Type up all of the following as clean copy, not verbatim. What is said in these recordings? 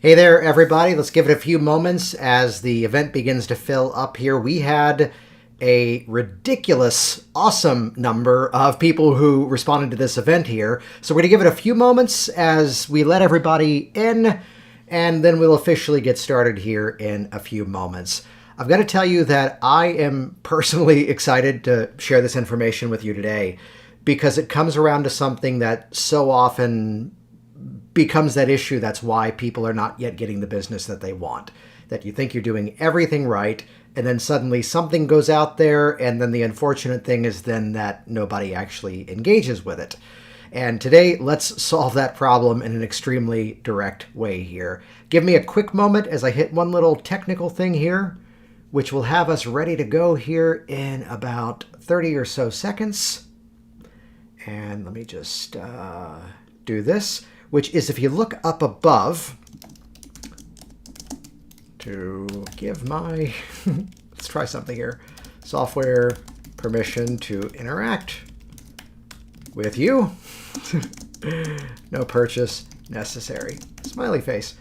Hey there, everybody. Let's give it a few moments as the event begins to fill up here. We had a ridiculous, awesome number of people who responded to this event here. So we're going to give it a few moments as we let everybody in, and then we'll officially get started here in a few moments. I've got to tell you that I am personally excited to share this information with you today because it comes around to something that so often becomes that issue. That's why people are not yet getting the business that they want. That you think you're doing everything right, and then suddenly something goes out there, and then the unfortunate thing is then that nobody actually engages with it. And today, let's solve that problem in an extremely direct way here. Give me a quick moment as I hit one little technical thing here, which will have us ready to go here in about 30 or so seconds. And let me just do this, which is if you look up above to give my, let's try something here, software permission to interact with you. No purchase necessary. Smiley face.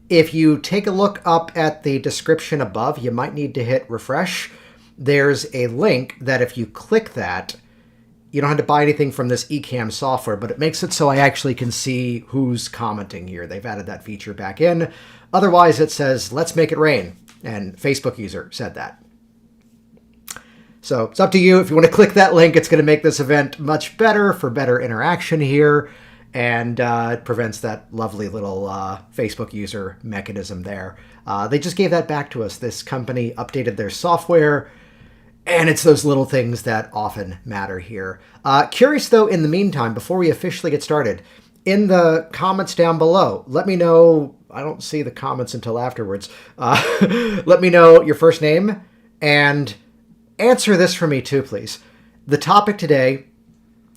If you take a look up at the description above, you might need to hit refresh. There's a link that if you click that, you don't have to buy anything from this Ecamm software, but it makes it so I actually can see who's commenting here. They've added that feature back in. Otherwise, it says, let's make it rain. And Facebook user said that. So it's up to you. If you want to click that link, it's going to make this event much better for better interaction here. And it prevents that lovely little Facebook user mechanism there. They just gave that back to us. This company updated their software. And it's those little things that often matter here. Curious, though, in the meantime, before we officially get started, in the comments down below, let me know, I don't see the comments until afterwards, let me know your first name and answer this for me too, please. The topic today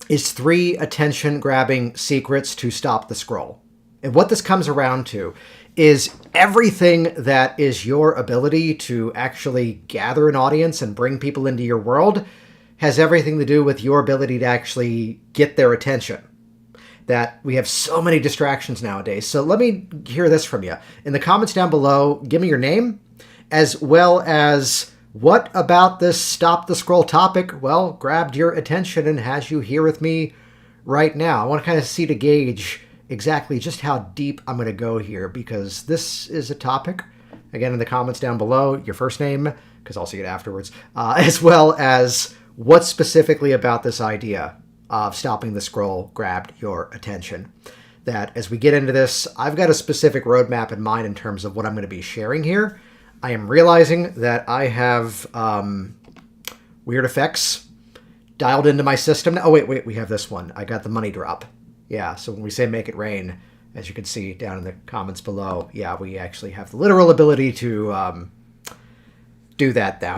is 3 attention-grabbing secrets to stop the scroll. And what this comes around to is everything that is your ability to actually gather an audience and bring people into your world has everything to do with your ability to actually get their attention. That we have so many distractions nowadays. So let me hear this from you. In the comments down below, give me your name, as well as what about this stop the scroll topic, well, grabbed your attention and has you here with me right now. I want to kind of see to gauge exactly just how deep I'm going to go here, because this is a topic, again, in the comments down below, your first name, because I'll see it afterwards, as well as what specifically about this idea of stopping the scroll grabbed your attention. That as we get into this, I've got a specific roadmap in mind in terms of what I'm going to be sharing here. I am realizing that I have weird effects dialed into my system. Oh, wait, we have this one. I got the money drop. Yeah, so when we say make it rain, as you can see down in the comments below, yeah, we actually have the literal ability to do that now.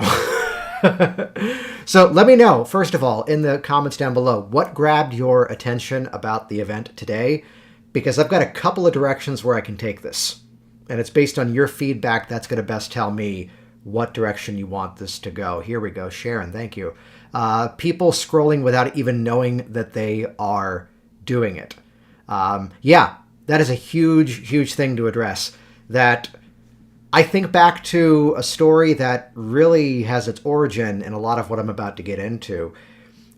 So let me know, first of all, in the comments down below, what grabbed your attention about the event today, because I've got a couple of directions where I can take this. And it's based on your feedback that's going to best tell me what direction you want this to go. Here we go. Sharon, thank you. People scrolling without even knowing that they are doing it. Yeah, that is a huge, huge thing to address. That I think back to a story that really has its origin in a lot of what I'm about to get into,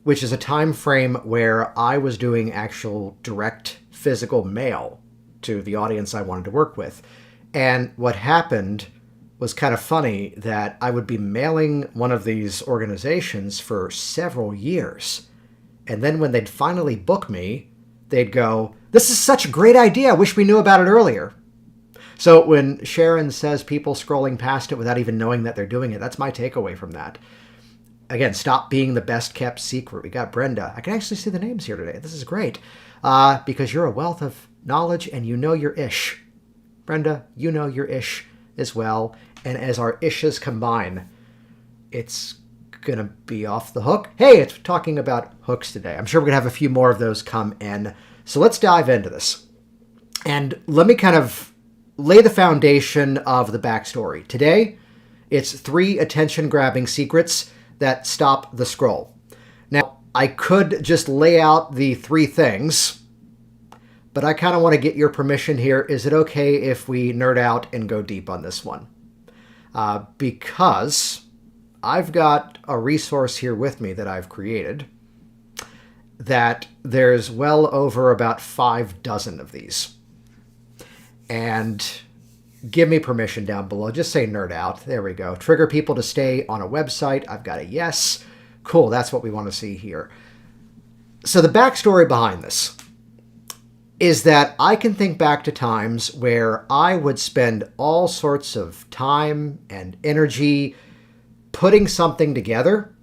which is a time frame where I was doing actual direct physical mail to the audience I wanted to work with. And what happened was kind of funny, that I would be mailing one of these organizations for several years. And then when they'd finally book me, they'd go, "This is such a great idea. I wish we knew about it earlier." So when Sharon says people scrolling past it without even knowing that they're doing it, that's my takeaway from that. Again, stop being the best kept secret. We got Brenda. I can actually see the names here today. This is great. Because you're a wealth of knowledge and you know your ish. Brenda, you know your ish as well. And as our ishes combine, it's going to be off the hook. Hey, it's talking about hooks today. I'm sure we're going to have a few more of those come in. So let's dive into this. And let me kind of lay the foundation of the backstory. Today, it's 3 attention-grabbing secrets that stop the scroll. Now, I could just lay out the 3 things, but I kind of want to get your permission here. Is it okay if we nerd out and go deep on this one? Because I've got a resource here with me that I've created that there's well over about 6 of these. And give me permission down below. Just say nerd out. There we go. Trigger people to stay on a website. I've got a yes. Cool. That's what we want to see here. So the backstory behind this is that I can think back to times where I would spend all sorts of time and energy putting something together,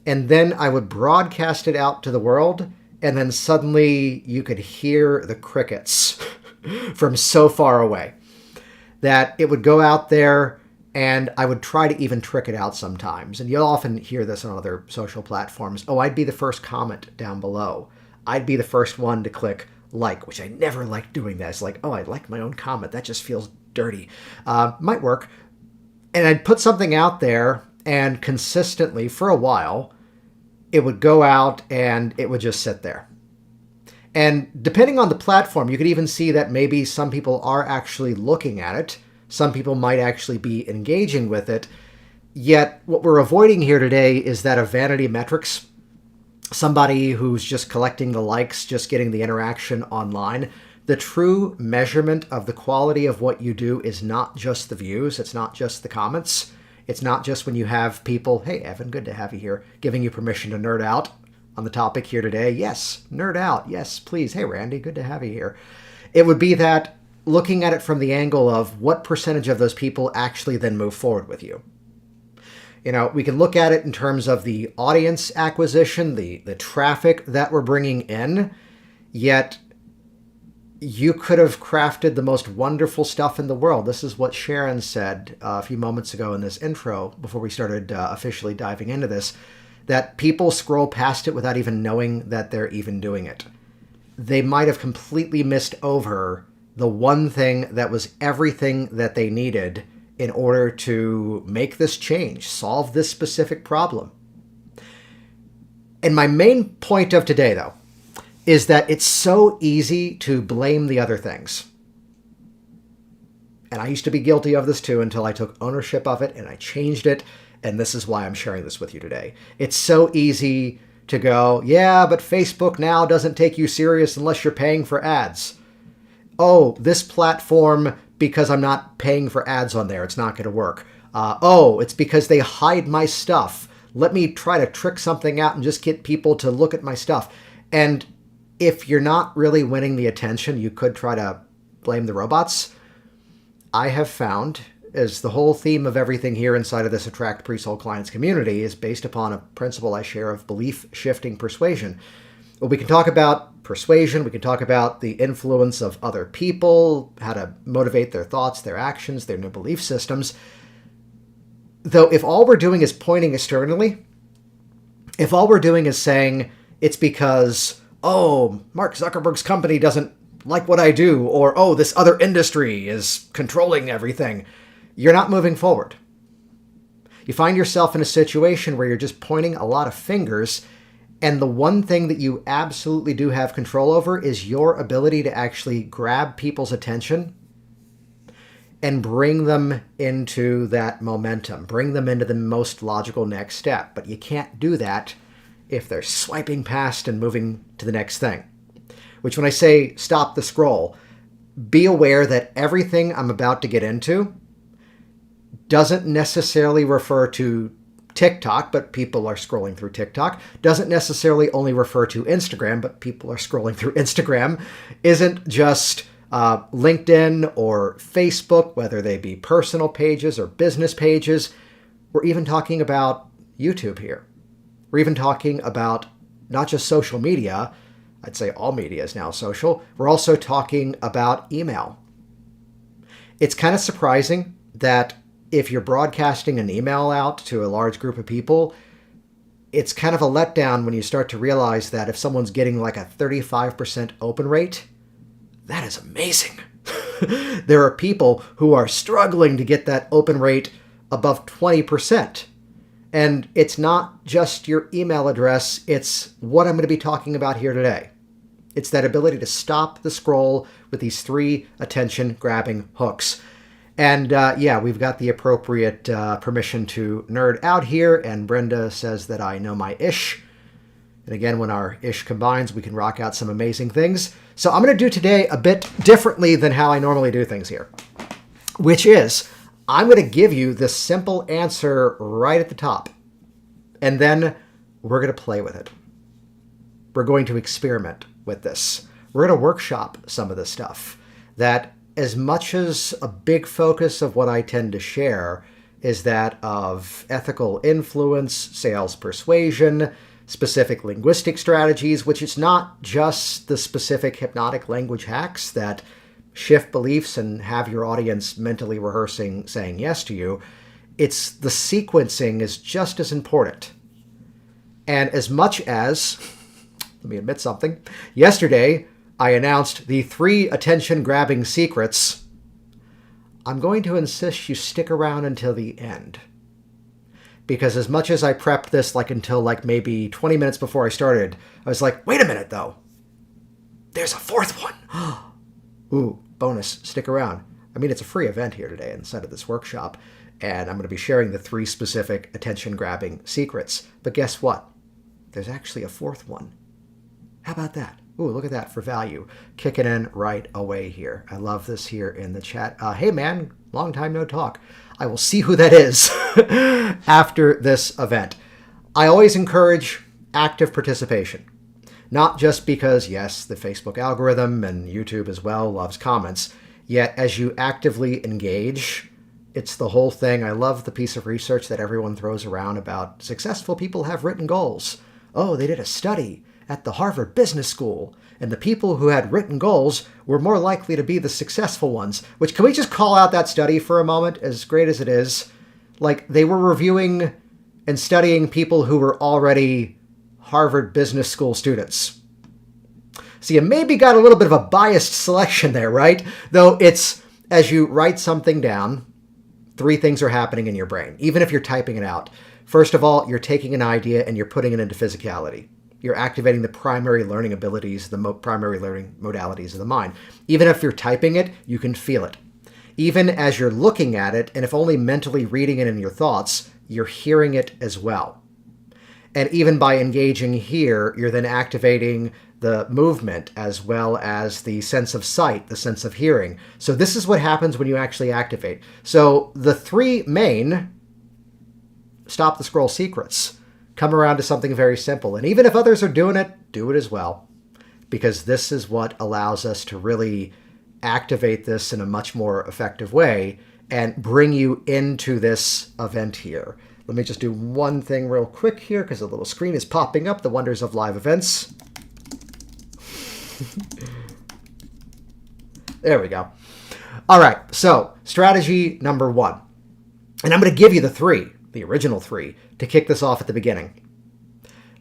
and then I would broadcast it out to the world, and then suddenly you could hear the crickets from so far away that it would go out there, and I would try to even trick it out sometimes. And you'll often hear this on other social platforms. Oh, I'd be the first comment down below. I'd be the first one to click like, which I never liked doing that. It's like, oh, I like my own comment. That just feels dirty. Might work. And I'd put something out there, and consistently for a while, it would go out and it would just sit there. And depending on the platform, you could even see that maybe some people are actually looking at it. Some people might actually be engaging with it. Yet what we're avoiding here today is that of vanity metrics. Somebody who's just collecting the likes, just getting the interaction online. The true measurement of the quality of what you do is not just the views. It's not just the comments. It's not just when you have people, hey, Evan, good to have you here, giving you permission to nerd out on the topic here today. Yes, nerd out. Yes, please. Hey, Randy, good to have you here. It would be that looking at it from the angle of what percentage of those people actually then move forward with you. You know, we can look at it in terms of the audience acquisition, the traffic that we're bringing in, yet you could have crafted the most wonderful stuff in the world. This is what Sharon said a few moments ago in this intro before we started officially diving into this, that people scroll past it without even knowing that they're even doing it. They might have completely missed over the one thing that was everything that they needed in order to make this change, solve this specific problem. And my main point of today, though, is that it's so easy to blame the other things. And I used to be guilty of this too until I took ownership of it and I changed it. And this is why I'm sharing this with you today. It's so easy to go, yeah, but Facebook now doesn't take you serious unless you're paying for ads. Oh, this platform, because I'm not paying for ads on there, it's not going to work. Oh, it's because they hide my stuff. Let me try to trick something out and just get people to look at my stuff. And if you're not really winning the attention, you could try to blame the robots. I have found, as the whole theme of everything here inside of this Attract Pre-Sold Clients community is based upon a principle I share of belief-shifting persuasion. Well, we can talk about persuasion, we can talk about the influence of other people, how to motivate their thoughts, their actions, their new belief systems. Though if all we're doing is pointing externally, if all we're doing is saying it's because, oh, Mark Zuckerberg's company doesn't like what I do, or, oh, this other industry is controlling everything, you're not moving forward. You find yourself in a situation where you're just pointing a lot of fingers, and the one thing that you absolutely do have control over is your ability to actually grab people's attention and bring them into that momentum, bring them into the most logical next step. But you can't do that if they're swiping past and moving to the next thing. Which, when I say stop the scroll, be aware that everything I'm about to get into doesn't necessarily refer to TikTok, but people are scrolling through TikTok. Doesn't necessarily only refer to Instagram, but people are scrolling through Instagram. Isn't just LinkedIn or Facebook, whether they be personal pages or business pages. We're even talking about YouTube here. We're even talking about not just social media. I'd say all media is now social. We're also talking about email. It's kind of surprising that if you're broadcasting an email out to a large group of people, it's kind of a letdown when you start to realize that if someone's getting like a 35% open rate, that is amazing. There are people who are struggling to get that open rate above 20%. And it's not just your email address, it's what I'm going to be talking about here today. It's that ability to stop the scroll with these 3 attention-grabbing hooks. And yeah, we've got the appropriate permission to nerd out here, and Brenda says that I know my ish. And again, when our ish combines, we can rock out some amazing things. So I'm going to do today a bit differently than how I normally do things here, which is I'm going to give you the simple answer right at the top, and then we're going to play with it. We're going to experiment with this. We're going to workshop some of this stuff. That as much as a big focus of what I tend to share is that of ethical influence, sales persuasion, specific linguistic strategies, which is not just the specific hypnotic language hacks that shift beliefs and have your audience mentally rehearsing saying yes to you. It's the sequencing is just as important. And as much as, let me admit something, yesterday I announced the 3 attention-grabbing secrets, I'm going to insist you stick around until the end. Because as much as I prepped this until maybe 20 minutes before I started, I was like, wait a minute though. There's a 4th one. Ooh, bonus, stick around. I mean, it's a free event here today inside of this workshop, and I'm going to be sharing the 3 specific attention-grabbing secrets. But guess what? There's actually a 4th one. How about that? Ooh, look at that for value. Kicking in right away here. I love this here in the chat. Hey man, long time no talk. I will see who that is after this event. I always encourage active participation. Not just because, yes, the Facebook algorithm and YouTube as well loves comments, yet as you actively engage, it's the whole thing. I love the piece of research that everyone throws around about successful people have written goals. Oh, they did a study at the Harvard Business School, and the people who had written goals were more likely to be the successful ones. Which, can we just call out that study for a moment, as great as it is? They were reviewing and studying people who were already Harvard Business School students. So you maybe got a little bit of a biased selection there, right? Though it's, as you write something down, 3 things are happening in your brain, even if you're typing it out. First of all, you're taking an idea and you're putting it into physicality. You're activating the primary learning abilities, the primary learning modalities of the mind. Even if you're typing it, you can feel it. Even as you're looking at it, and if only mentally reading it in your thoughts, you're hearing it as well. And even by engaging here, you're then activating the movement as well as the sense of sight, the sense of hearing. So this is what happens when you actually activate. So the 3 main stop the scroll secrets come around to something very simple. And even if others are doing it, do it as well. Because this is what allows us to really activate this in a much more effective way and bring you into this event here. Let me just do one thing real quick here because the little screen is popping up, the wonders of live events. There we go. All right, so strategy number 1. And I'm going to give you the 3, the original 3, to kick this off at the beginning.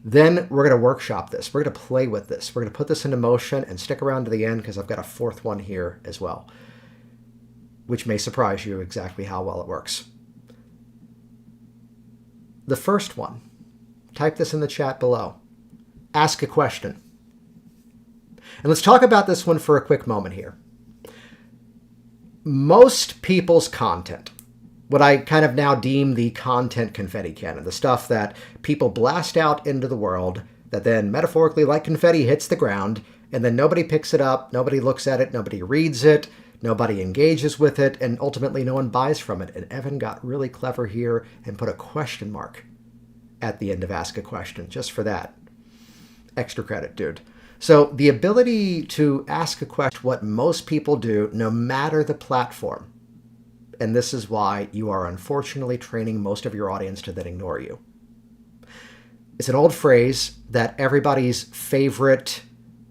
Then we're going to workshop this. We're going to play with this. We're going to put this into motion and stick around to the end because I've got a 4th one here as well, which may surprise you exactly how well it works. The first one, type this in the chat below. Ask a question. And let's talk about this one for a quick moment here. Most people's content, what I kind of now deem the content confetti cannon, the stuff that people blast out into the world that then metaphorically like confetti hits the ground and then nobody picks it up, nobody looks at it, nobody reads it, nobody engages with it, and ultimately no one buys from it. And Evan got really clever here and put a question mark at the end of ask a question just for that. Extra credit, dude. So the ability to ask a question, what most people do, no matter the platform, and this is why you are unfortunately training most of your audience to then ignore you. It's an old phrase that everybody's favorite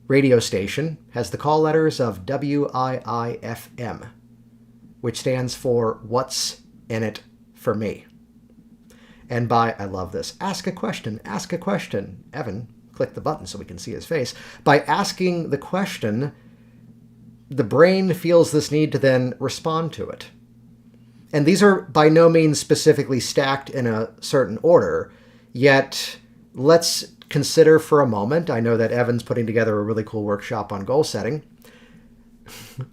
radio station has the call letters of WIIFM, which stands for What's in It for Me. And by, I love this, ask a question, Evan, click the button so we can see his face. By asking the question, the brain feels this need to then respond to it. And these are by no means specifically stacked in a certain order, yet let's consider for a moment, I know that Evan's putting together a really cool workshop on goal setting.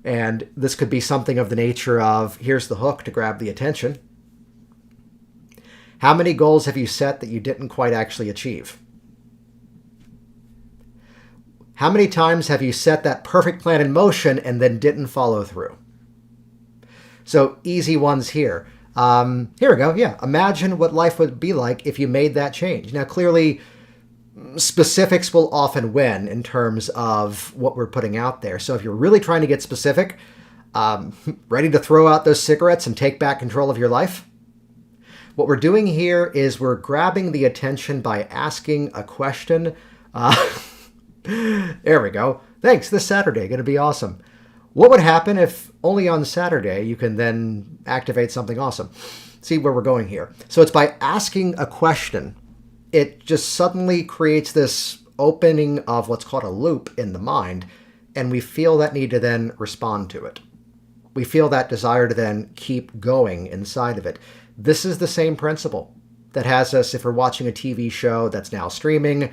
And this could be something of the nature of, here's the hook to grab the attention. How many goals have you set that you didn't quite actually achieve? How many times have you set that perfect plan in motion and then didn't follow through? So easy ones here. Here we go. Yeah. Imagine what life would be like if you made that change. Now, clearly, specifics will often win in terms of what we're putting out there. So if you're really trying to get specific, ready to throw out those cigarettes and take back control of your life, what we're doing here is we're grabbing the attention by asking a question. There we go. Thanks. This Saturday, going to be awesome. What would happen if only on Saturday you can then activate something awesome? See where we're going here. So it's by asking a question, it just suddenly creates this opening of what's called a loop in the mind, and we feel that need to then respond to it. We feel that desire to then keep going inside of it. This is the same principle that has us, if we're watching a TV show that's now streaming,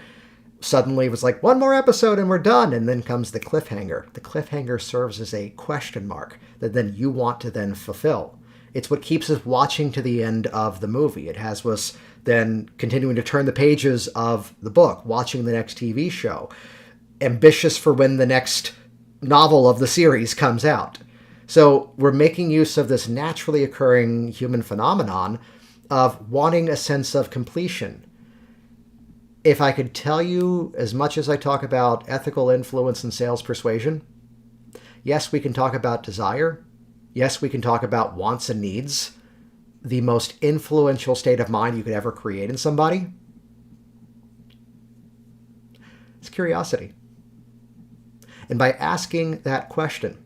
suddenly it was like, one more episode and we're done. And then comes the cliffhanger. The cliffhanger serves as a question mark that then you want to then fulfill. It's what keeps us watching to the end of the movie. It has us then continuing to turn the pages of the book, watching the next TV show, ambitious for when the next novel of the series comes out. So we're making use of this naturally occurring human phenomenon of wanting a sense of completion. If I could tell you, as much as I talk about ethical influence and sales persuasion, yes, we can talk about desire. Yes, we can talk about wants and needs. The most influential state of mind you could ever create in somebody is curiosity. And by asking that question,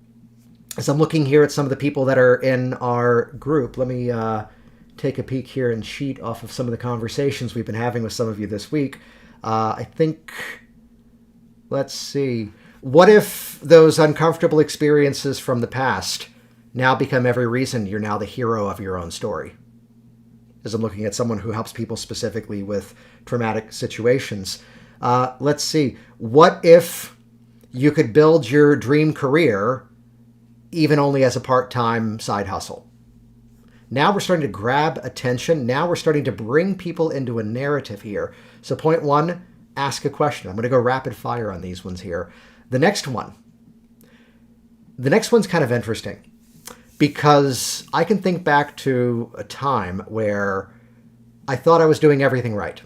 as I'm looking here at some of the people that are in our group, let me take a peek here and sheet off of some of the conversations we've been having with some of you this week. I think, let's see. What if those uncomfortable experiences from the past now become every reason you're now the hero of your own story? As I'm looking at someone who helps people specifically with traumatic situations. Let's see. What if you could build your dream career even only as a part-time side hustle? Now we're starting to grab attention. Now we're starting to bring people into a narrative here. So point one, ask a question. I'm going to go rapid fire on these ones here. The next one's kind of interesting because I can think back to a time where I thought I was doing everything right.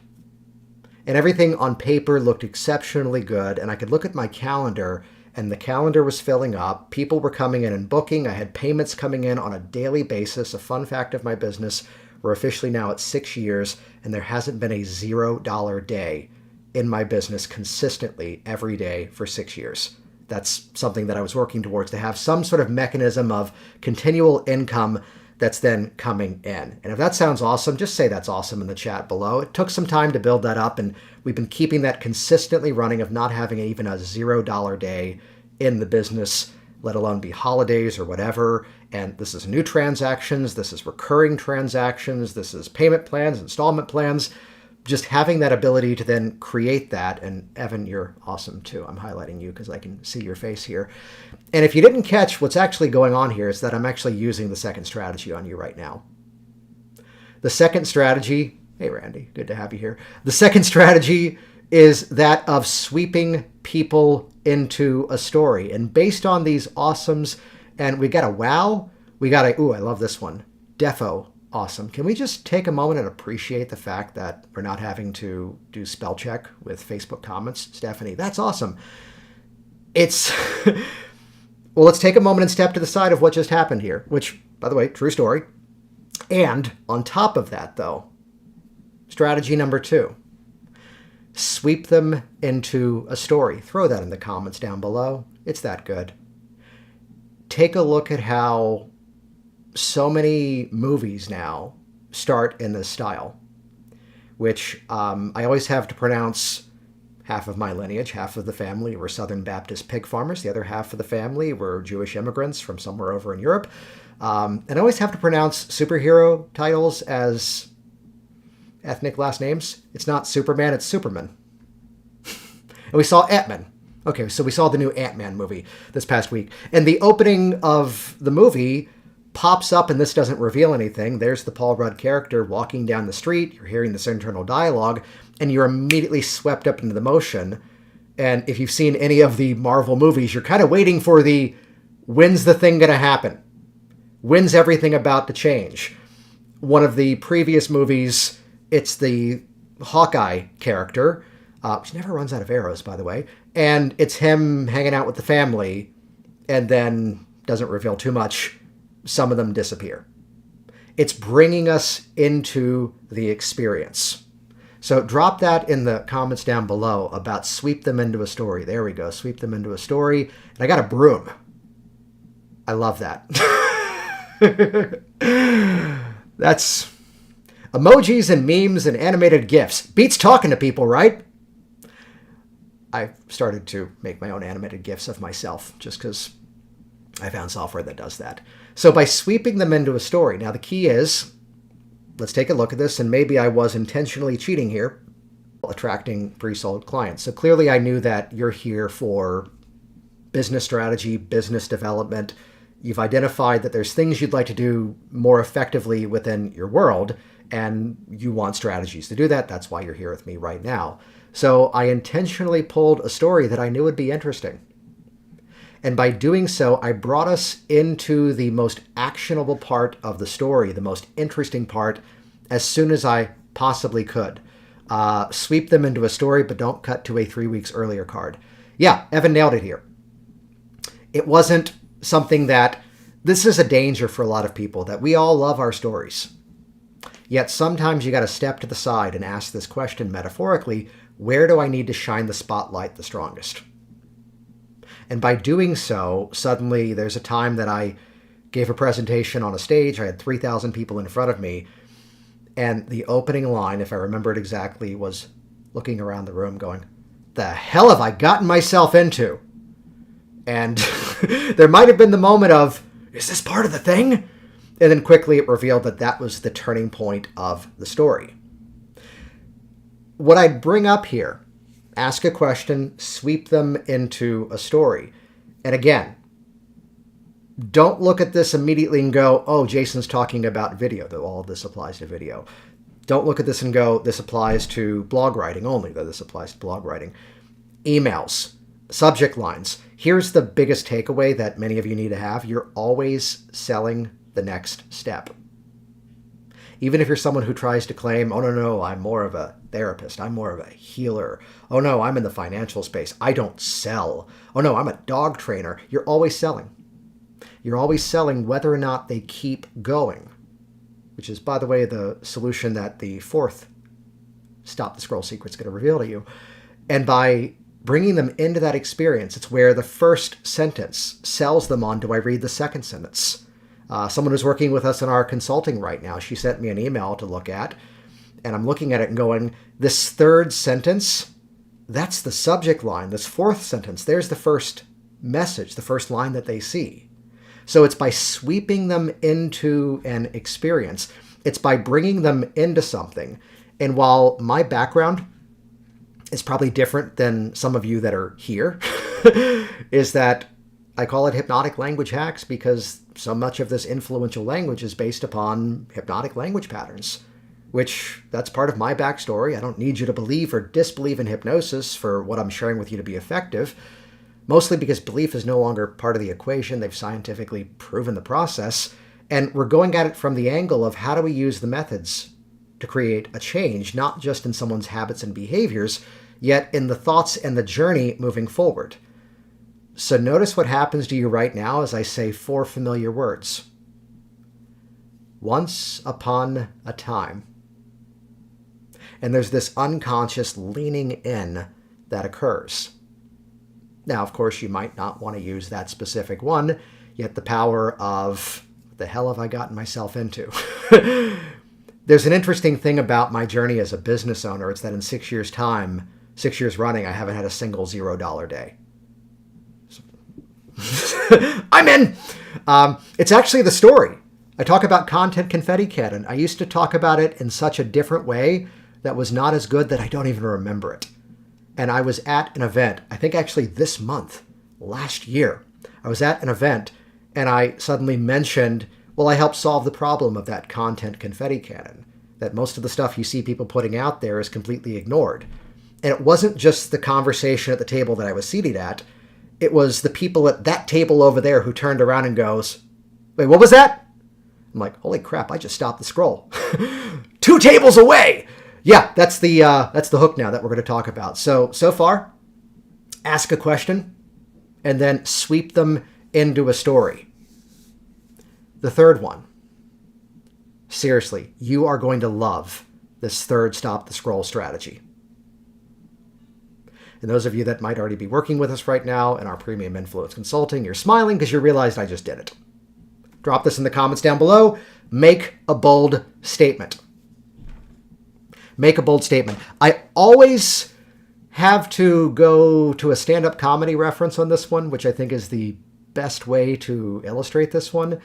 And everything on paper looked exceptionally good. And I could look at my calendar and the calendar was filling up. People were coming in and booking. I had payments coming in on a daily basis. A fun fact of my business, we're officially now at 6 years, and there hasn't been a $0 day in my business consistently every day for 6 years. That's something that I was working towards, to have some sort of mechanism of continual income that's then coming in. And if that sounds awesome, just say that's awesome in the chat below. It took some time to build that up, and we've been keeping that consistently running of not having even a $0 day in the business, let alone be holidays or whatever. And this is new transactions, this is recurring transactions, this is payment plans, installment plans. Just having that ability to then create that. And Evan, you're awesome too. I'm highlighting you because I can see your face here. And if you didn't catch what's actually going on here, is that I'm actually using the second strategy on you right now. The second strategy, hey Randy, good to have you here. The second strategy is that of sweeping people into a story. And based on these awesomes, and we got a wow, we got a, ooh, I love this one, defo. Awesome. Can we just take a moment and appreciate the fact that we're not having to do spell check with Facebook comments? Stephanie, that's awesome. It's, well, let's take a moment and step to the side of what just happened here, which, by the way, true story. And on top of that, though, strategy number 2, sweep them into a story. Throw that in the comments down below. It's that good. Take a look at how so many movies now start in this style, which I always have to pronounce. Half of my lineage, half of the family were Southern Baptist pig farmers. The other half of the family were Jewish immigrants from somewhere over in Europe. And I always have to pronounce superhero titles as ethnic last names. It's not Superman, it's Superman. And we saw Ant-Man. Okay, so we saw the new Ant-Man movie this past week. And the opening of the movie pops up, and this doesn't reveal anything. There's the Paul Rudd character walking down the street. You're hearing this internal dialogue, and you're immediately swept up into the motion. And if you've seen any of the Marvel movies, you're kind of waiting for the, when's the thing going to happen? When's everything about to change? One of the previous movies, it's the Hawkeye character, which never runs out of arrows, by the way, and it's him hanging out with the family, and then doesn't reveal too much. Some of them disappear. It's bringing us into the experience. So drop that in the comments down below about sweep them into a story. There we go, sweep them into a story. And I got a broom. I love that. That's emojis and memes and animated GIFs. Beats talking to people, right? I started to make my own animated GIFs of myself just because I found software that does that. So by sweeping them into a story, now the key is, let's take a look at this, and maybe I was intentionally cheating here, attracting pre-sold clients. So clearly I knew that you're here for business strategy, business development. You've identified that there's things you'd like to do more effectively within your world, and you want strategies to do that. That's why you're here with me right now. So I intentionally pulled a story that I knew would be interesting. And by doing so, I brought us into the most actionable part of the story, the most interesting part, as soon as I possibly could. Sweep them into a story, but don't cut to a 3 weeks earlier card. Yeah, Evan nailed it here. It wasn't something that, this is a danger for a lot of people, that we all love our stories. Yet sometimes you got to step to the side and ask this question metaphorically, where do I need to shine the spotlight the strongest? And by doing so, suddenly there's a time that I gave a presentation on a stage. I had 3,000 people in front of me. And the opening line, if I remember it exactly, was looking around the room going, the hell have I gotten myself into? And there might have been the moment of, is this part of the thing? And then quickly it revealed that that was the turning point of the story. What I'd bring up here, ask a question, sweep them into a story. And again, don't look at this immediately and go, oh, Jason's talking about video, though all of this applies to video. Don't look at this and go, this applies to blog writing only, though this applies to blog writing. Emails, subject lines. Here's the biggest takeaway that many of you need to have. You're always selling the next step. Even if you're someone who tries to claim, oh, no, I'm more of a therapist. I'm more of a healer. Oh, no, I'm in the financial space. I don't sell. Oh, no, I'm a dog trainer. You're always selling. You're always selling whether or not they keep going, which is, by the way, the solution that the fourth Stop the Scroll secret's going to reveal to you. And by bringing them into that experience, it's where the first sentence sells them on, do I read the second sentence? Someone who's working with us in our consulting right now, she sent me an email to look at, and I'm looking at it and going, this third sentence, that's the subject line. This fourth sentence, there's the first message, the first line that they see. So it's by sweeping them into an experience. It's by bringing them into something. And while my background is probably different than some of you that are here, is that I call it hypnotic language hacks because so much of this influential language is based upon hypnotic language patterns, which that's part of my backstory. I don't need you to believe or disbelieve in hypnosis for what I'm sharing with you to be effective, mostly because belief is no longer part of the equation. They've scientifically proven the process, and we're going at it from the angle of how do we use the methods to create a change, not just in someone's habits and behaviors, yet in the thoughts and the journey moving forward. So notice what happens to you right now as I say 4 familiar words. Once upon a time. And there's this unconscious leaning in that occurs. Now, of course, you might not want to use that specific one, yet the power of, what the hell have I gotten myself into? There's an interesting thing about my journey as a business owner. It's that in 6 years' time, 6 years running, I haven't had a single $0 day. I'm in! It's actually the story. I talk about content confetti cannon. I used to talk about it in such a different way that was not as good that I don't even remember it. and I was at an event, I think actually this month, last year, I was at an event and I suddenly mentioned, well, I helped solve the problem of that content confetti cannon, that most of the stuff you see people putting out there is completely ignored. And it wasn't just the conversation at the table that I was seated at. It was the people at that table over there who turned around and goes, wait, what was that? I'm like, holy crap, I just stopped the scroll. 2 tables away! Yeah, that's the hook now that we're going to talk about. So far, ask a question and then sweep them into a story. The third one. Seriously, you are going to love this third stop the scroll strategy. And those of you that might already be working with us right now in our Premium Influence Consulting, you're smiling because you realized I just did it. Drop this in the comments down below. Make a bold statement. Make a bold statement. I always have to go to a stand-up comedy reference on this one, which I think is the best way to illustrate this one.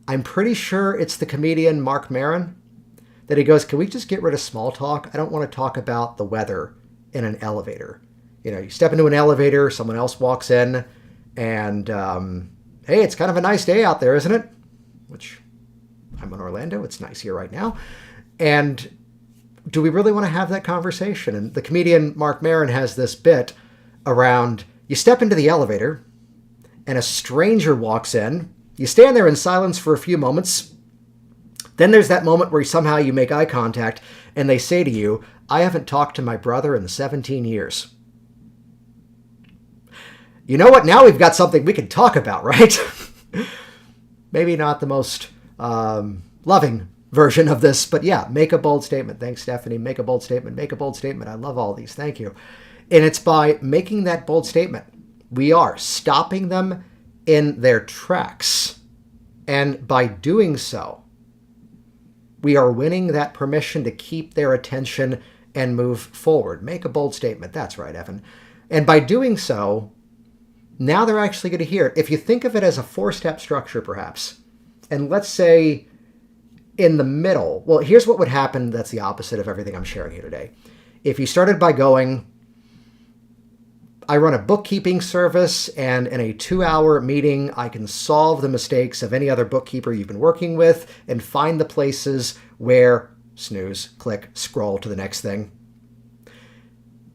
I'm pretty sure it's the comedian Mark Maron that he goes, can we just get rid of small talk? I don't want to talk about the weather in an elevator. You know, you step into an elevator, someone else walks in, and hey, it's kind of a nice day out there, isn't it? Which, I'm in Orlando, it's nice here right now. And do we really want to have that conversation? And the comedian Mark Maron has this bit around, you step into the elevator, and a stranger walks in, you stand there in silence for a few moments, then there's that moment where somehow you make eye contact, and they say to you, I haven't talked to my brother in 17 years. You know what? Now we've got something we can talk about, right? Maybe not the most loving version of this, but yeah, make a bold statement. Thanks, Stephanie. Make a bold statement. Make a bold statement. I love all these. Thank you. And it's by making that bold statement, we are stopping them in their tracks. And by doing so, we are winning that permission to keep their attention and move forward. Make a bold statement. That's right, Evan. And by doing so, now they're actually going to hear it. If you think of it as a 4-step structure, perhaps, and let's say in the middle, well, here's what would happen that's the opposite of everything I'm sharing here today. If you started by going, I run a bookkeeping service, and in a 2-hour meeting, I can solve the mistakes of any other bookkeeper you've been working with and find the places where, snooze, click, scroll to the next thing,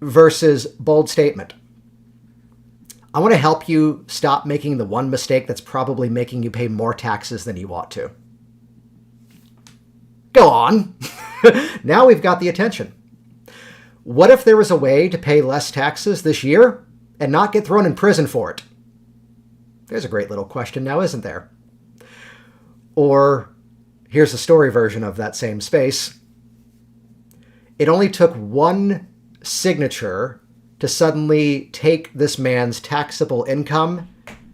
versus bold statement. I want to help you stop making the one mistake that's probably making you pay more taxes than you ought to. Go on. Now we've got the attention. What if there was a way to pay less taxes this year and not get thrown in prison for it? There's a great little question now, isn't there? Or here's a story version of that same space. It only took one signature to suddenly take this man's taxable income,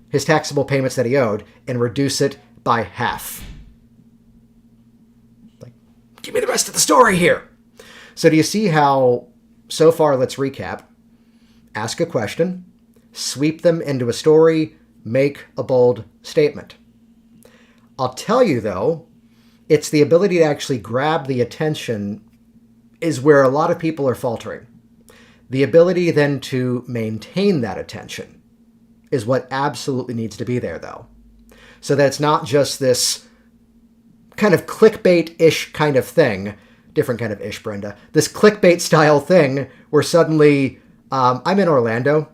his taxable payments that he owed, and reduce it by half. Like, give me the rest of the story here. So do you see how, so far, let's recap. Ask a question, sweep them into a story, make a bold statement. I'll tell you, though, it's the ability to actually grab the attention is where a lot of people are faltering. The ability then to maintain that attention is what absolutely needs to be there, though. So that it's not just this kind of clickbait-ish kind of thing, different kind of ish, Brenda, this clickbait-style thing where suddenly, I'm in Orlando.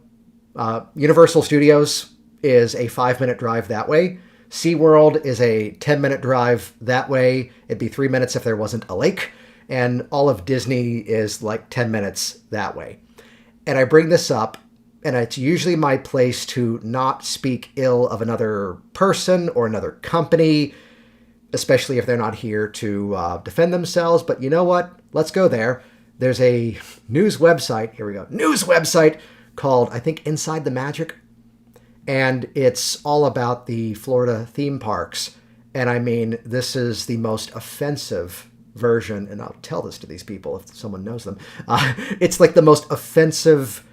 Universal Studios is a 5-minute drive that way. SeaWorld is a 10-minute drive that way. It'd be 3 minutes if there wasn't a lake. And all of Disney is like 10 minutes that way. And I bring this up, and it's usually my place to not speak ill of another person or another company, especially if they're not here to defend themselves. But you know what? Let's go there. There's a news website, here we go, news website called, I think, Inside the Magic. And it's all about the Florida theme parks. And I mean, this is the most offensive version, and I'll tell this to these people if someone knows them. It's like the most offensive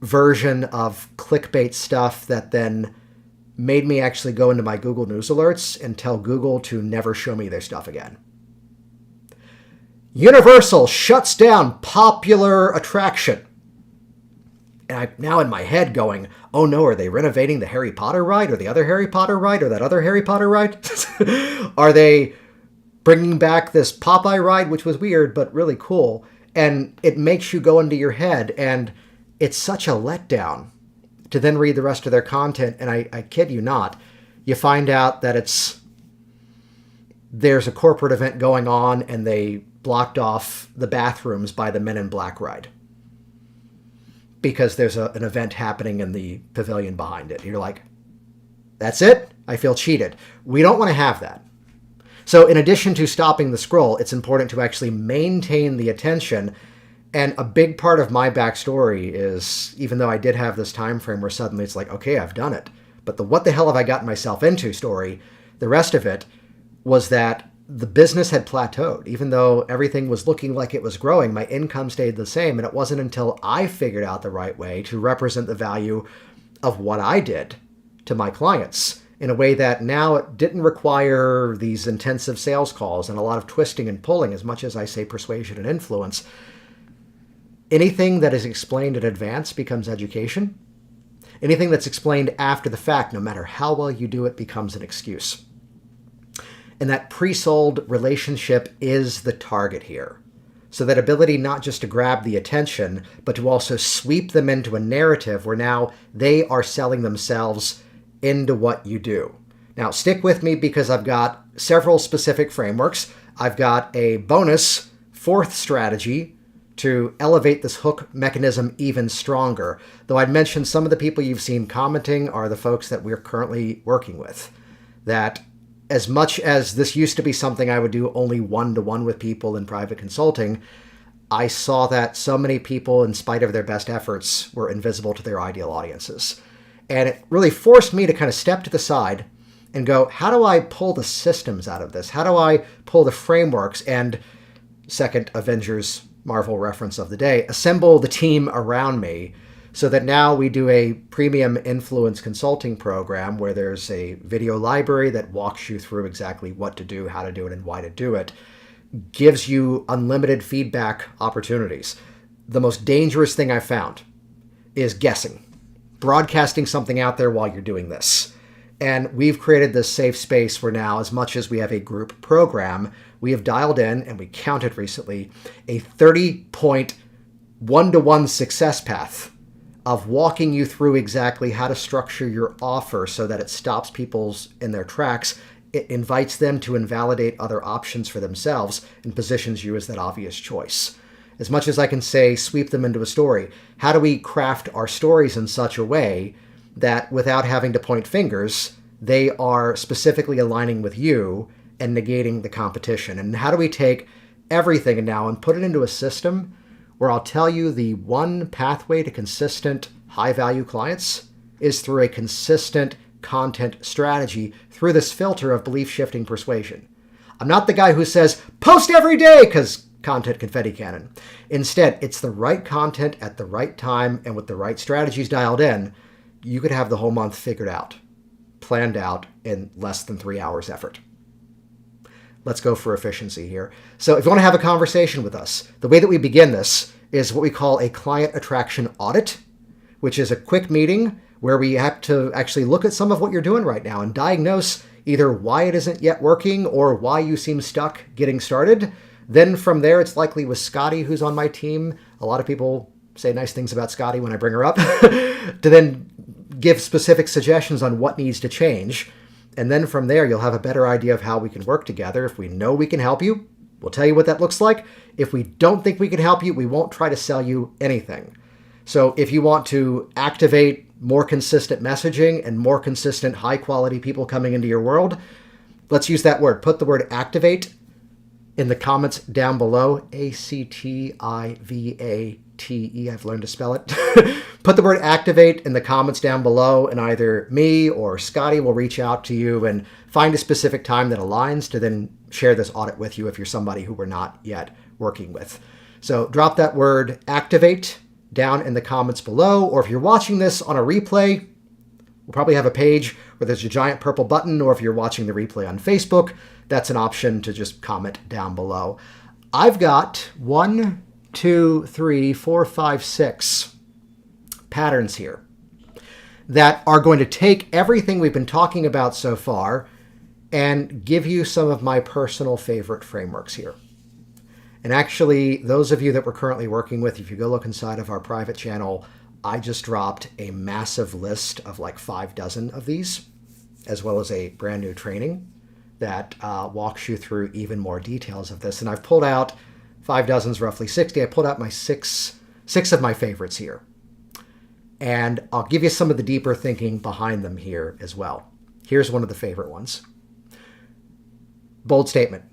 version of clickbait stuff that then made me actually go into my Google News alerts and tell Google to never show me their stuff again. Universal shuts down popular attraction. And I'm now in my head going, oh no, are they renovating the Harry Potter ride or the other Harry Potter ride or that other Harry Potter ride? Are they bringing back this Popeye ride, which was weird, but really cool? And it makes you go into your head, and it's such a letdown to then read the rest of their content. And I kid you not, you find out that there's a corporate event going on and they blocked off the bathrooms by the Men in Black ride because there's an event happening in the pavilion behind it. You're like, that's it? I feel cheated. We don't want to have that. So in addition to stopping the scroll, it's important to actually maintain the attention. And a big part of my backstory is, even though I did have this time frame where suddenly it's like, okay, I've done it, but the what the hell have I gotten myself into story, the rest of it was that the business had plateaued. Even though everything was looking like it was growing, my income stayed the same. And it wasn't until I figured out the right way to represent the value of what I did to my clients in a way that now it didn't require these intensive sales calls and a lot of twisting and pulling, as much as I say persuasion and influence. Anything that is explained in advance becomes education. Anything that's explained after the fact, no matter how well you do it, becomes an excuse. And that pre-sold relationship is the target here. So that ability not just to grab the attention, but to also sweep them into a narrative where now they are selling themselves into what you do. Now, stick with me because I've got several specific frameworks. I've got a bonus fourth strategy to elevate this hook mechanism even stronger. Though I'd mentioned some of the people you've seen commenting are the folks that we're currently working with. That as much as this used to be something I would do only one-to-one with people in private consulting, I saw that so many people, in spite of their best efforts, were invisible to their ideal audiences. And it really forced me to kind of step to the side and go, how do I pull the systems out of this? How do I pull the frameworks and, second Avengers Marvel reference of the day, assemble the team around me so that now we do a premium influence consulting program where there's a video library that walks you through exactly what to do, how to do it, and why to do it, gives you unlimited feedback opportunities. The most dangerous thing I've found is guessing, broadcasting something out there while you're doing this. And we've created this safe space where now, as much as we have a group program, we have dialed in, and we counted recently, a 30-point one-to-one success path of walking you through exactly how to structure your offer so that it stops people in their tracks. It invites them to invalidate other options for themselves and positions you as that obvious choice. As much as I can say, sweep them into a story, how do we craft our stories in such a way that without having to point fingers, they are specifically aligning with you and negating the competition? And how do we take everything now and put it into a system where I'll tell you the one pathway to consistent high-value clients is through a consistent content strategy through this filter of belief-shifting persuasion. I'm not the guy who says, post every day, because content confetti cannon. Instead, it's the right content at the right time, and with the right strategies dialed in, you could have the whole month figured out, planned out in less than 3 hours effort. Let's go for efficiency here. So if you want to have a conversation with us, the way that we begin this is what we call a client attraction audit, which is a quick meeting where we have to actually look at some of what you're doing right now and diagnose either why it isn't yet working or why you seem stuck getting started. Then from there, it's likely with Scotty, who's on my team. A lot of people say nice things about Scotty when I bring her up, to then give specific suggestions on what needs to change. And then from there, you'll have a better idea of how we can work together. If we know we can help you, we'll tell you what that looks like. If we don't think we can help you, we won't try to sell you anything. So if you want to activate more consistent messaging and more consistent high-quality people coming into your world, let's use that word. Put the word activate in the comments down below. ACTIVATE. I've learned to spell it. Put the word activate in the comments down below, and either me or Scotty will reach out to you and find a specific time that aligns to then share this audit with you if you're somebody who we're not yet working with. So drop that word activate down in the comments below, or if you're watching this on a replay, we'll probably have a page where there's a giant purple button, or if you're watching the replay on Facebook, that's an option to just comment down below. I've got 6 patterns here that are going to take everything we've been talking about so far and give you some of my personal favorite frameworks here. And actually, those of you that we're currently working with, if you go look inside of our private channel, I just dropped a massive list of like 6 of these, as well as a brand new training that walks you through even more details of this. And I've pulled out 6 roughly 60. I pulled out my six of my favorites here. And I'll give you some of the deeper thinking behind them here as well. Here's one of the favorite ones. Bold statement.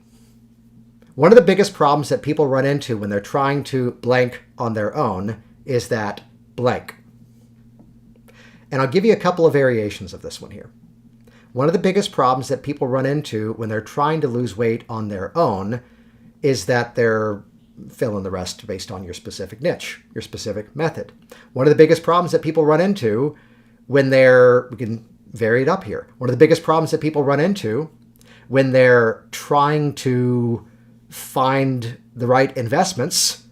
One of the biggest problems that people run into when they're trying to blank on their own is that blank. And I'll give you a couple of variations of this one here. One of the biggest problems that people run into when they're trying to lose weight on their own is that they're fill in the rest based on your specific niche, your specific method. One of the biggest problems that people run into when we can vary it up here. One of the biggest problems that people run into when they're trying to find the right investments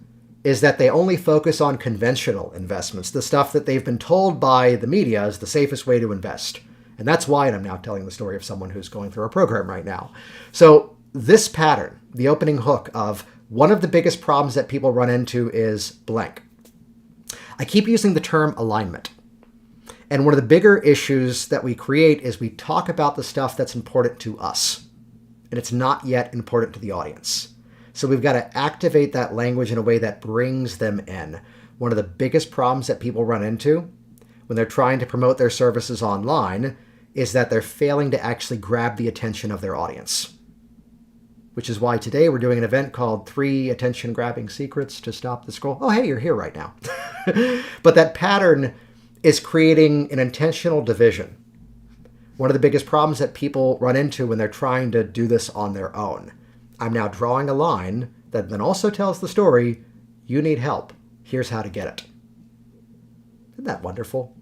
is that they only focus on conventional investments, the stuff that they've been told by the media is the safest way to invest. And that's why I'm now telling the story of someone who's going through a program right now. So this pattern, the opening hook of one of the biggest problems that people run into is blank. I keep using the term alignment. And one of the bigger issues that we create is we talk about the stuff that's important to us. And it's not yet important to the audience. So we've got to activate that language in a way that brings them in. One of the biggest problems that people run into when they're trying to promote their services online is that they're failing to actually grab the attention of their audience. Which is why today we're doing an event called 3 Attention-Grabbing Secrets to Stop the Scroll. Oh, hey, you're here right now. But that pattern is creating an intentional division. One of the biggest problems that people run into when they're trying to do this on their own. I'm now drawing a line that then also tells the story, you need help. Here's how to get it. Isn't that wonderful?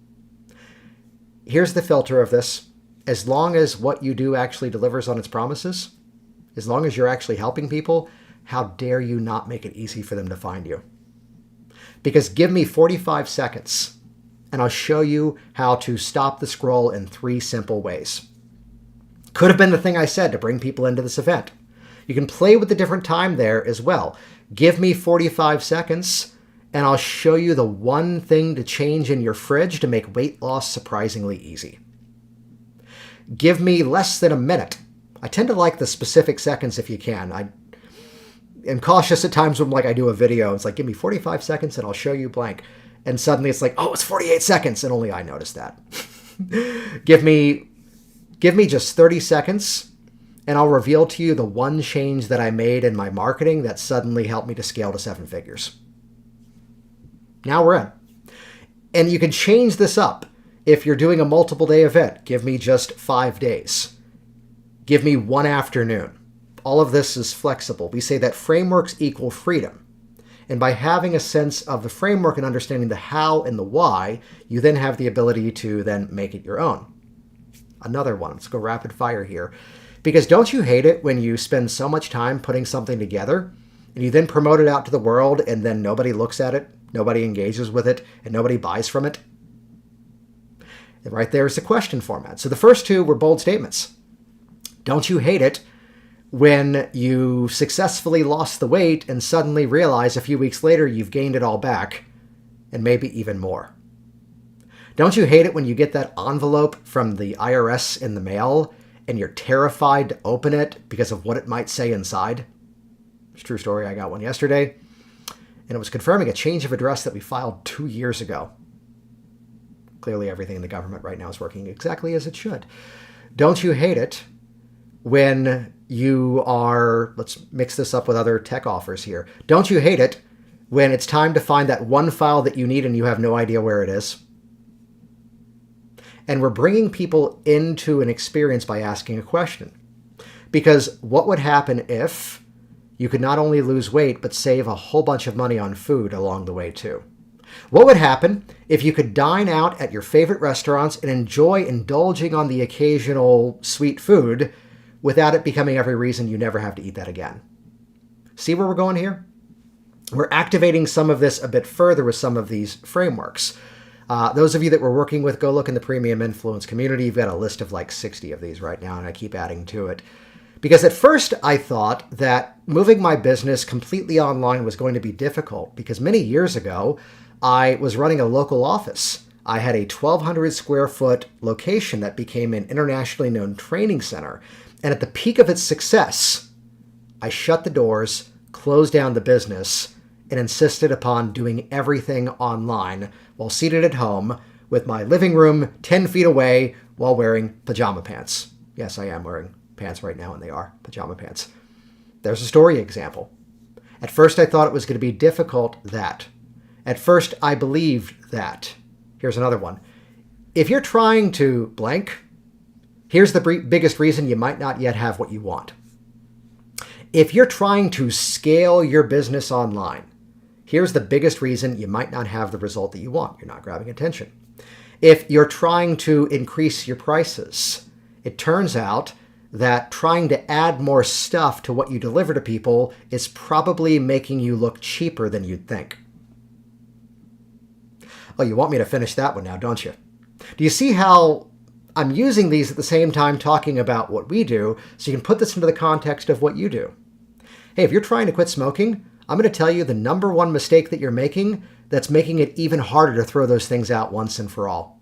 Here's the filter of this. As long as what you do actually delivers on its promises, as long as you're actually helping people, how dare you not make it easy for them to find you? Because give me 45 seconds and I'll show you how to stop the scroll in 3 simple ways. Could have been the thing I said to bring people into this event. You can play with the different time there as well. Give me 45 seconds and I'll show you the one thing to change in your fridge to make weight loss surprisingly easy. Give me less than a minute. I tend to like the specific seconds if you can. I am cautious at times when I do a video. It's like, give me 45 seconds and I'll show you blank. And suddenly it's like, oh, it's 48 seconds. And only I noticed that. Give me just 30 seconds and I'll reveal to you the one change that I made in my marketing that suddenly helped me to scale to 7 figures. Now we're in. And you can change this up. If you're doing a multiple day event, give me just 5 days. Give me 1 afternoon. All of this is flexible. We say that frameworks equal freedom. And by having a sense of the framework and understanding the how and the why, you then have the ability to then make it your own. Another one. Let's go rapid fire here. Because don't you hate it when you spend so much time putting something together and you then promote it out to the world and then nobody looks at it, nobody engages with it, and nobody buys from it? And right there is the question format. So the first 2 were bold statements. Don't you hate it when you successfully lost the weight and suddenly realize a few weeks later you've gained it all back and maybe even more? Don't you hate it when you get that envelope from the IRS in the mail and you're terrified to open it because of what it might say inside? It's a true story. I got one yesterday and it was confirming a change of address that we filed 2 years ago. Clearly everything in the government right now is working exactly as it should. Don't you hate it when you are, let's mix this up with other tech offers here. Don't you hate it when it's time to find that one file that you need and you have no idea where it is? And we're bringing people into an experience by asking a question. Because what would happen if you could not only lose weight, but save a whole bunch of money on food along the way too? What would happen if you could dine out at your favorite restaurants and enjoy indulging on the occasional sweet food without it becoming every reason you never have to eat that again? See where we're going here? We're activating some of this a bit further with some of these frameworks. Those of you that we're working with, go look in the Premium Influence community. You've got a list of like 60 of these right now, and I keep adding to it. Because at first I thought that moving my business completely online was going to be difficult, because many years ago, I was running a local office. I had a 1,200 square foot location that became an internationally known training center. And at the peak of its success, I shut the doors, closed down the business, and insisted upon doing everything online while seated at home with my living room 10 feet away while wearing pajama pants. Yes, I am wearing pants right now, and they are pajama pants. There's a story example. At first, I thought it was going to be difficult that. At first, I believed that. Here's another one. If you're trying to blank, here's the biggest reason you might not yet have what you want. If you're trying to scale your business online, here's the biggest reason you might not have the result that you want. You're not grabbing attention. If you're trying to increase your prices, it turns out that trying to add more stuff to what you deliver to people is probably making you look cheaper than you'd think. Oh, you want me to finish that one now, don't you? Do you see how I'm using these at the same time talking about what we do, so you can put this into the context of what you do? Hey, if you're trying to quit smoking, I'm going to tell you the number one mistake that you're making that's making it even harder to throw those things out once and for all.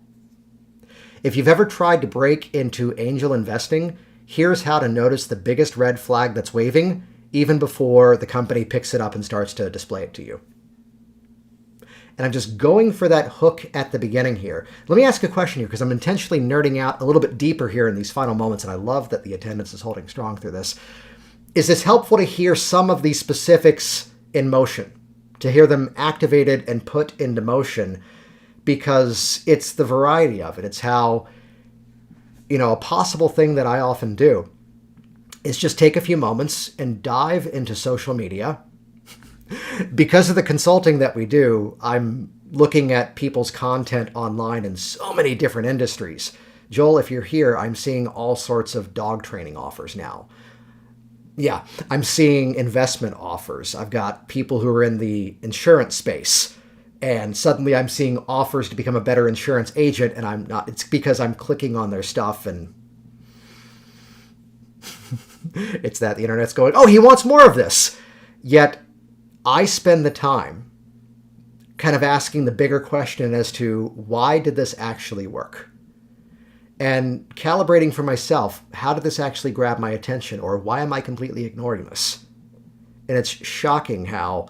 If you've ever tried to break into angel investing, here's how to notice the biggest red flag that's waving even before the company picks it up and starts to display it to you. And I'm just going for that hook at the beginning here. Let me ask a question here, because I'm intentionally nerding out a little bit deeper here in these final moments, and I love that the attendance is holding strong through this. Is this helpful to hear some of these specifics in motion, to hear them activated and put into motion? Because it's the variety of it. It's how, a possible thing that I often do is just take a few moments and dive into social media. Because of the consulting that we do, I'm looking at people's content online in so many different industries. Joel, if you're here, I'm seeing all sorts of dog training offers now. Yeah, I'm seeing investment offers. I've got people who are in the insurance space, and suddenly I'm seeing offers to become a better insurance agent, and I'm not. It's because I'm clicking on their stuff, and it's that the internet's going, oh, he wants more of this. Yet I spend the time kind of asking the bigger question as to why did this actually work? And calibrating for myself, how did this actually grab my attention, or why am I completely ignoring this? And it's shocking how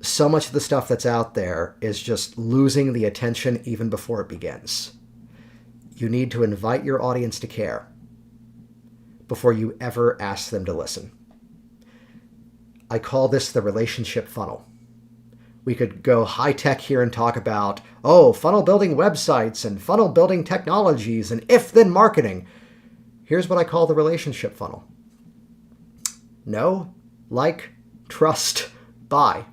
so much of the stuff that's out there is just losing the attention even before it begins. You need to invite your audience to care before you ever ask them to listen. I call this the relationship funnel. We could go high tech here and talk about, funnel building websites and funnel building technologies and if-then marketing. Here's what I call the relationship funnel. Know, like, trust, buy.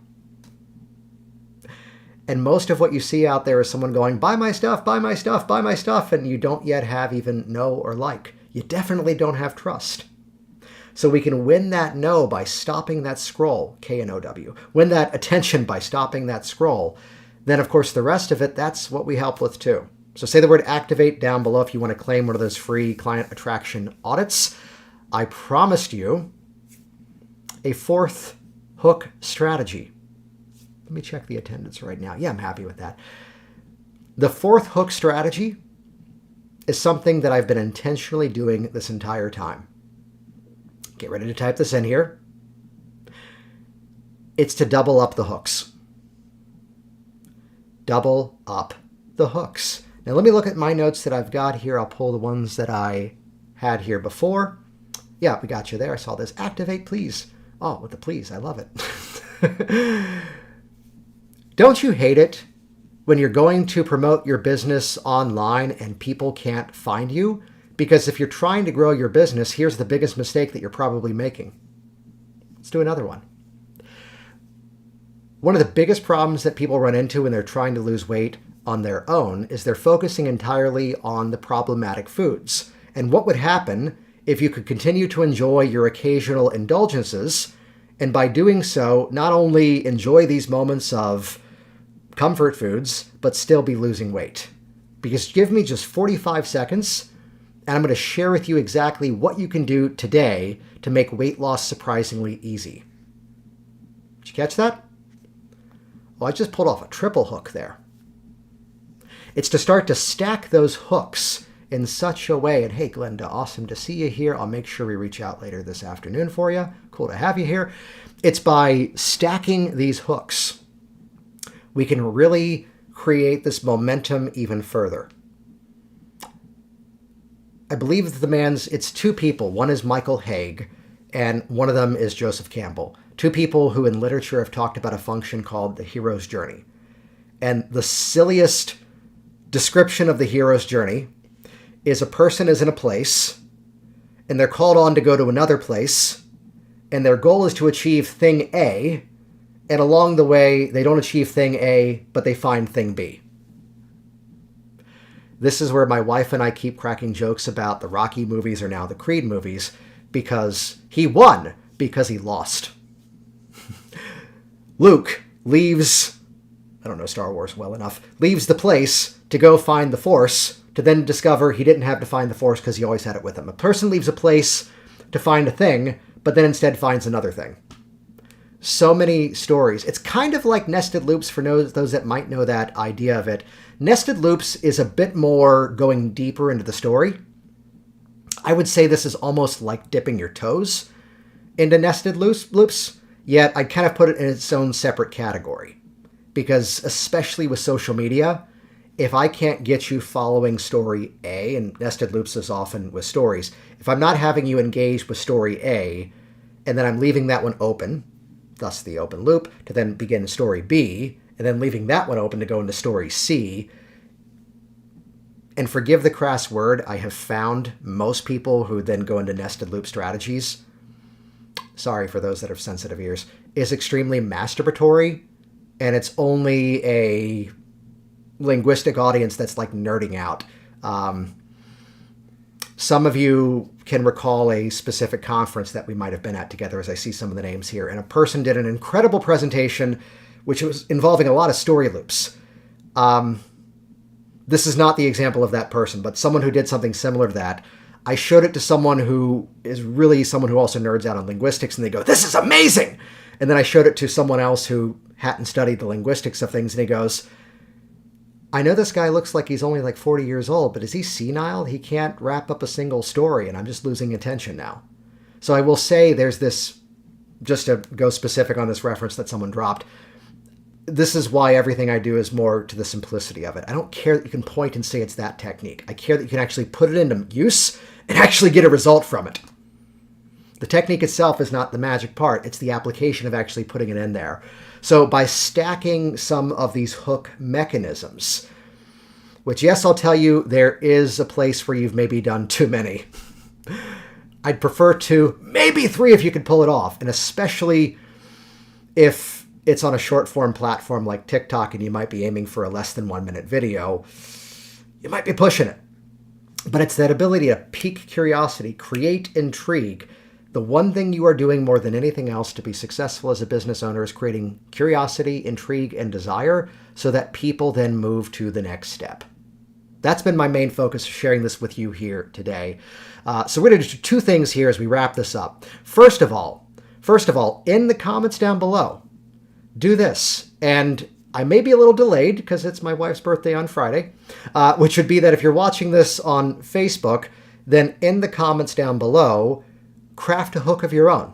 And most of what you see out there is someone going, buy my stuff, buy my stuff, buy my stuff, and you don't yet have even know or like. You definitely don't have trust. So we can win that no by stopping that scroll, K-N-O-W. Win that attention by stopping that scroll. Then, of course, the rest of it, that's what we help with too. So say the word activate down below if you want to claim one of those free client attraction audits. I promised you a fourth hook strategy. Let me check the attendance right now. Yeah, I'm happy with that. The fourth hook strategy is something that I've been intentionally doing this entire time. Get ready to type this in here. It's to double up the hooks. Double up the hooks. Now let me look at my notes that I've got here. I'll pull the ones that I had here before. Yeah, we got you there. I saw this. Activate, please. Oh, with the please. I love it. Don't you hate it when you're going to promote your business online and people can't find you? Because if you're trying to grow your business, here's the biggest mistake that you're probably making. Let's do another one. One of the biggest problems that people run into when they're trying to lose weight on their own is they're focusing entirely on the problematic foods. And what would happen if you could continue to enjoy your occasional indulgences, and by doing so, not only enjoy these moments of comfort foods, but still be losing weight. Because give me just 45 seconds, and I'm going to share with you exactly what you can do today to make weight loss surprisingly easy. Did you catch that? Well, I just pulled off a triple hook there. It's to start to stack those hooks in such a way, and hey, Glenda, awesome to see you here. I'll make sure we reach out later this afternoon for you. Cool to have you here. It's by stacking these hooks, we can really create this momentum even further. I believe that it's two people. One is Michael Haig, and one of them is Joseph Campbell. Two people who in literature have talked about a function called the hero's journey. And the silliest description of the hero's journey is a person is in a place, and they're called on to go to another place, and their goal is to achieve thing A, and along the way, they don't achieve thing A, but they find thing B. This is where my wife and I keep cracking jokes about the Rocky movies or now the Creed movies, because he won because he lost. Luke leaves, I don't know Star Wars well enough, leaves the place to go find the Force, to then discover he didn't have to find the Force because he always had it with him. A person leaves a place to find a thing, but then instead finds another thing. So many stories. It's kind of like nested loops for those that might know that idea of it. Nested loops is a bit more going deeper into the story. I would say this is almost like dipping your toes into nested loops, yet I kind of put it in its own separate category. Because especially with social media, if I can't get you following story A, and nested loops is often with stories, if I'm not having you engage with story A, and then I'm leaving that one open, thus the open loop, to then begin story B, and then leaving that one open to go into story C. And forgive the crass word, I have found most people who then go into nested loop strategies, sorry for those that have sensitive ears, is extremely masturbatory, and it's only a linguistic audience that's like nerding out. Some of you can recall a specific conference that we might have been at together, as I see some of the names here, and a person did an incredible presentation which was involving a lot of story loops. This is not the example of that person, but someone who did something similar to that. I showed it to someone who is really someone who also nerds out on linguistics, and they go, "This is amazing!" And then I showed it to someone else who hadn't studied the linguistics of things, and he goes, "I know this guy looks like he's only like 40 years old, but is he senile? He can't wrap up a single story, and I'm just losing attention now." So I will say there's this, just to go specific on this reference that someone dropped, this is why everything I do is more to the simplicity of it. I don't care that you can point and say it's that technique. I care that you can actually put it into use and actually get a result from it. The technique itself is not the magic part. It's the application of actually putting it in there. So by stacking some of these hook mechanisms, which, yes, I'll tell you, there is a place where you've maybe done too many. I'd prefer to, maybe 3 if you could pull it off. And especially if it's on a short form platform like TikTok and you might be aiming for a less than 1 minute video, you might be pushing it. But it's that ability to pique curiosity, create intrigue. The one thing you are doing more than anything else to be successful as a business owner is creating curiosity, intrigue, and desire so that people then move to the next step. That's been my main focus, sharing this with you here today. So we're going to do 2 things here as we wrap this up. First of all, in the comments down below, do this. And I may be a little delayed because it's my wife's birthday on Friday, which would be that if you're watching this on Facebook, then in the comments down below, craft a hook of your own.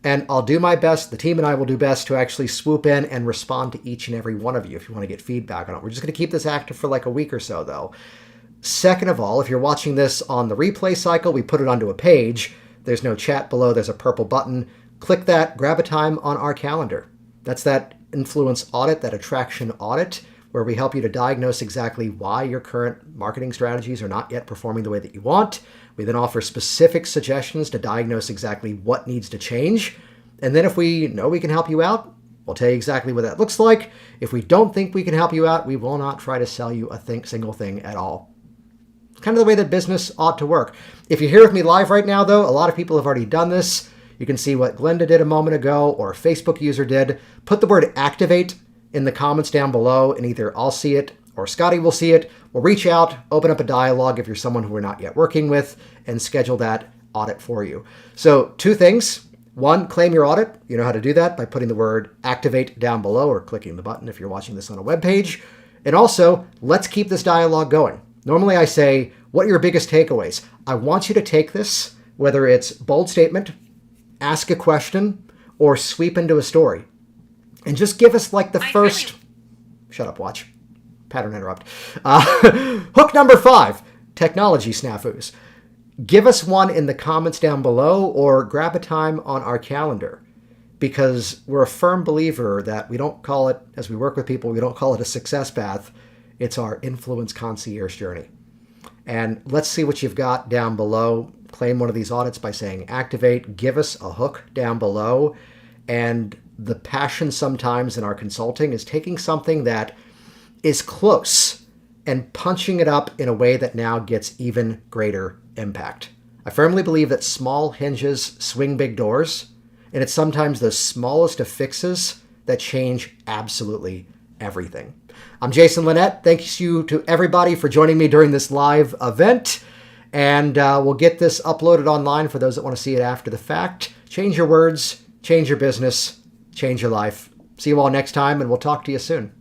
And I'll do my best, the team and I will do best to actually swoop in and respond to each and every one of you if you want to get feedback on it. We're just going to keep this active for like a week or so, though. Second of all, if you're watching this on the replay cycle, we put it onto a page. There's no chat below. There's a purple button. Click that, grab a time on our calendar. That's that influence audit, that attraction audit, where we help you to diagnose exactly why your current marketing strategies are not yet performing the way that you want. We then offer specific suggestions to diagnose exactly what needs to change. And then if we know we can help you out, we'll tell you exactly what that looks like. If we don't think we can help you out, we will not try to sell you a single thing at all. It's kind of the way that business ought to work. If you're here with me live right now, though, a lot of people have already done this. You can see what Glenda did a moment ago or a Facebook user did. Put the word activate in the comments down below, and either I'll see it or Scotty will see it. We'll reach out, open up a dialogue if you're someone who we're not yet working with, and schedule that audit for you. So 2 things. 1, claim your audit. You know how to do that by putting the word activate down below or clicking the button if you're watching this on a web page. And also, let's keep this dialogue going. Normally I say, what are your biggest takeaways? I want you to take this, whether it's bold statement, ask a question, or sweep into a story. And just give us like the first... Shut up, watch. Pattern interrupt. Hook number 5, technology snafus. Give us one in the comments down below or grab a time on our calendar, because we're a firm believer that we don't call it, as we work with people, we don't call it a success path. It's our influence concierge journey. And let's see what you've got down below. Claim one of these audits by saying activate. Give us a hook down below. And the passion sometimes in our consulting is taking something that is close and punching it up in a way that now gets even greater impact. I firmly believe that small hinges swing big doors, and it's sometimes the smallest of fixes that change absolutely everything. I'm Jason Linett. Thank you to everybody for joining me during this live event, and we'll get this uploaded online for those that want to see it after the fact. Change your words, change your business, change your life. See you all next time, and we'll talk to you soon.